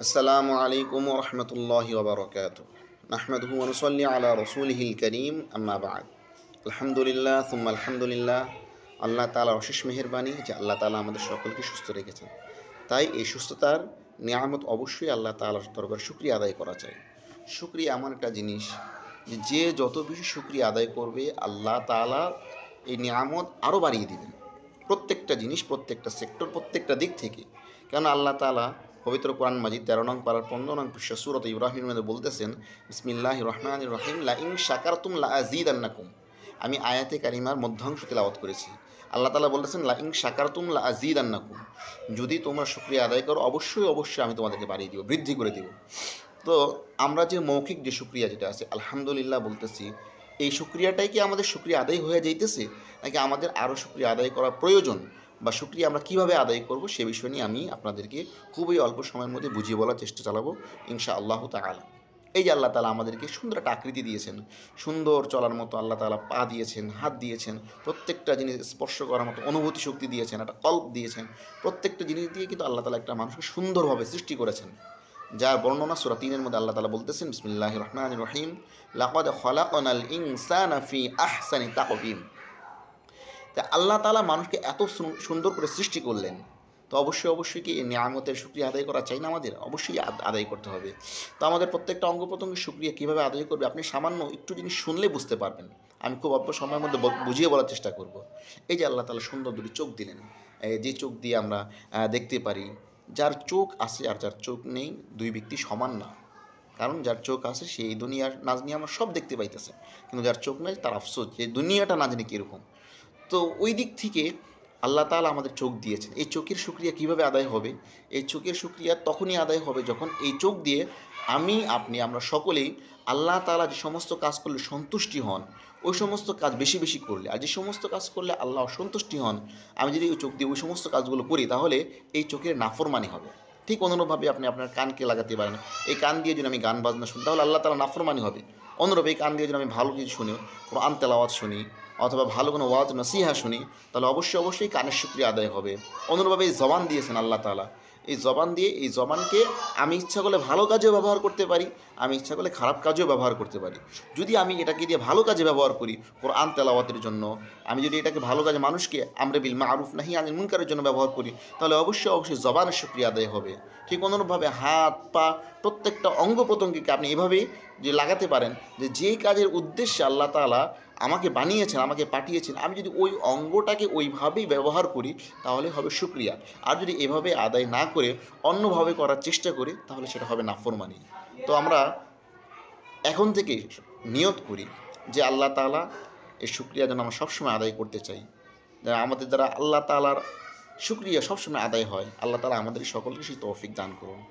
আসসালামু আলাইকুম ওয়া রাহমাতুল্লাহি ওয়া বারাকাতুহু নাহমাদুহু ওয়া নুসাল্লি আলা রাসূলিহিল কারীম আম্মা বা'দ। আলহামদুলিল্লাহ সুম্মা আলহামদুলিল্লাহ। আল্লাহ তাআলার অশেষ মেহেরবানি যে আল্লাহ তাআলা আমাদের সকলকে সুস্থ রেখেছেন। তাই এই সুস্থতার নিয়ামত অবশ্যই আল্লাহ তাআলার দরবারে শুকরিয়া আদায় করা চাই। শুকরিয়া এমন একটা জিনিস যে যত বেশি শুকরিয়া আদায় করবে আল্লাহ তাআলা এই নিয়ামত আরও বাড়িয়ে দিবেন। প্রত্যেকটা জিনিস, প্রত্যেকটা সেক্টর, প্রত্যেকটা দিক থেকে। কেন আল্লাহ তাআলা পবিত্র কোরআন মাজিদ 13 নং পারার 15 নং পৃষ্ঠা সূরাত ইব্রাহিমের মধ্যে বলতেছেন, বিসমিল্লাহির রহমানির রহিম, লা ইন শাকারতুম লা আযীদান্নাকুম। আমি আয়াতে কারিমার মধ্যাংশ তিলাওয়াত করেছি। আল্লাহ তাআলা বলতেছেন, লা ইন শাকারতুম লা আযীদান্নাকুম, যদি তোমরা শুকরিয়া আদায় করো অবশ্যই আমি তোমাদেরকে বাড়িয়ে দিব, বৃদ্ধি করে দিব। তো আমরা যে মৌখিক যে শুকরিয়া যেটা আছে আলহামদুলিল্লাহ বলতেছি, এই শুকরিয়াটাই কি আমাদের শুকরিয়া আদায় হয়ে যাইতেছে, নাকি আমাদের আরও শুকরিয়া আদায় করা প্রয়োজন, বা শুকরিয়া আমরা কীভাবে আদায় করব সে বিষয় নিয়ে আমি আপনাদেরকে খুবই অল্প সময়ের মধ্যে বুঝিয়ে বলার চেষ্টা চালাবো ইনশাআল্লাহ তাআলা। এই যে আল্লাহ তাআলা আমাদেরকে সুন্দর একটা আকৃতি দিয়েছেন, সুন্দর চলার মতো আল্লাহ তাআলা পা দিয়েছেন, হাত দিয়েছেন, প্রত্যেকটা জিনিস স্পর্শ করার মতো অনুভূতি শক্তি দিয়েছেন, একটা কল্প দিয়েছেন। প্রত্যেকটা জিনিস দিয়ে কিন্তু আল্লাহ তাআলা একটা মানুষকে সুন্দরভাবে সৃষ্টি করেছেন, যার বর্ণনা সূরা ৩ এর মধ্যে আল্লাহ তাআলা বলতেছেন, বিসমিল্লাহির রহমানির রহিম, লাকাদ খালাকনাল ইনসানা ফি আহসানি তাকওয়িম। তা আল্লাহ তাআলা মানুষকে এত সুন্দর করে সৃষ্টি করলেন, তো অবশ্যই কি এই নিয়ামতের শুকরিয়া আদায় করা চাই না আমাদের? অবশ্যই আদায় করতে হবে। তো আমাদের প্রত্যেকটা অঙ্গ প্রত্যঙ্গের শুকরিয়া কীভাবে আদায় করবে আপনি সামান্য একটু জিনিস শুনলে বুঝতে পারবেন। আমি খুব অল্প সময়ের মধ্যে বুঝিয়ে বলার চেষ্টা করব। এই যে আল্লাহ তাআলা সুন্দর দুটি চোখ দিলেন, যে চোখ দিয়ে আমরা দেখতে পারি। যার চোখ আছে আর যার চোখ নেই, দুই ব্যক্তি সমান না। কারণ যার চোখ আছে সে এই দুনিয়ার না জানি আমরা সব দেখতে পাইতেছে, কিন্তু যার চোখ নেই তার আফসোস যে দুনিয়াটা না জানি কীরকম। তো ওই দিক থেকে আল্লাহ তাআলা আমাদের চোখ দিয়েছেন। এই চোখের শুকরিয়া কীভাবে আদায় হবে? এই চোখের শুকরিয়া তখনই আদায় হবে যখন এই চোখ দিয়ে আমি, আপনি, আমরা সকলেই আল্লাহ তাআলা যে সমস্ত কাজ করলে সন্তুষ্টি হন ওই সমস্ত কাজ বেশি বেশি করলে, আর যে সমস্ত কাজ করলে আল্লাহ অসন্তুষ্টি হন, আমি যদি ওই চোখ দিয়ে ওই সমস্ত কাজগুলো করি তাহলে এই চোখের নাফরমানি হবে। ঠিক অনুরূপভাবে আপনি আপনার কানকে লাগাতে পারেন। এই কান দিয়ে যদি আমি গান বাজনা শুনি তাহলে আল্লাহ তাআলা নাফরমানি হবে। অনুরূপ এই কান দিয়ে যদি আমি ভালো কিছু শুনি, কোরআন তেলাওয়াত শুনি, অথবা ভালো কোনো ওয়াজ নসিহা শুনি, তাহলে অবশ্যই কানের শুকরিয়া আদায় হবে। অনুরূপভাবে এই জবান দিয়েছেন আল্লাহ তাআলা, এই জবান দিয়ে এই জবানকে আমি ইচ্ছা করলে ভালো কাজেও ব্যবহার করতে পারি, আমি ইচ্ছা করলে খারাপ কাজেও ব্যবহার করতে পারি। যদি আমি এটাকে দিয়ে ভালো কাজে ব্যবহার করি কোরআন তেলাওয়াতের জন্য, আমি যদি এটাকে ভালো কাজে মানুষকে আমরে বিল মারুফ নাহি আনিল মুনকারের জন্য ব্যবহার করি, তাহলে অবশ্যই জবানের শুকরিয়া আদায় হবে। ঠিক অনুরূপভাবে হাত পা প্রত্যেকটা অঙ্গ প্রত্যঙ্গকে আপনি এভাবেই যে লাগাতে পারেন যে যেই কাজের উদ্দেশ্যে আল্লাহ তাআলা আমাকে বানিয়েছেন, আমাকে পাঠিয়েছেন, আমি যদি ওই অঙ্গটাকে ওইভাবেই ব্যবহার করি তাহলে হবে শুকরিয়া। আর যদি এভাবে আদায় না করে অন্যভাবে করার চেষ্টা করি তাহলে সেটা হবে নাফরমানি। তো আমরা এখন থেকে নিয়ত করি যে আল্লাহ তাআলা এই শুকরিয়া যেন আমরা সবসময় আদায় করতে চাই, যেন আমাদের দ্বারা আল্লাহ তাআলার শুকরিয়া সবসময় আদায় হয়। আল্লাহ তাআলা আমাদের সকলকে সেই তৌফিক দান করুন।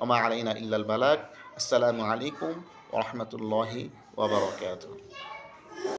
ওমা আলাইনা ইল্লাল বালাগ। আসসালামু আলাইকুম ওয়া রাহমাতুল্লাহি ওয়া বারাকাতুহু।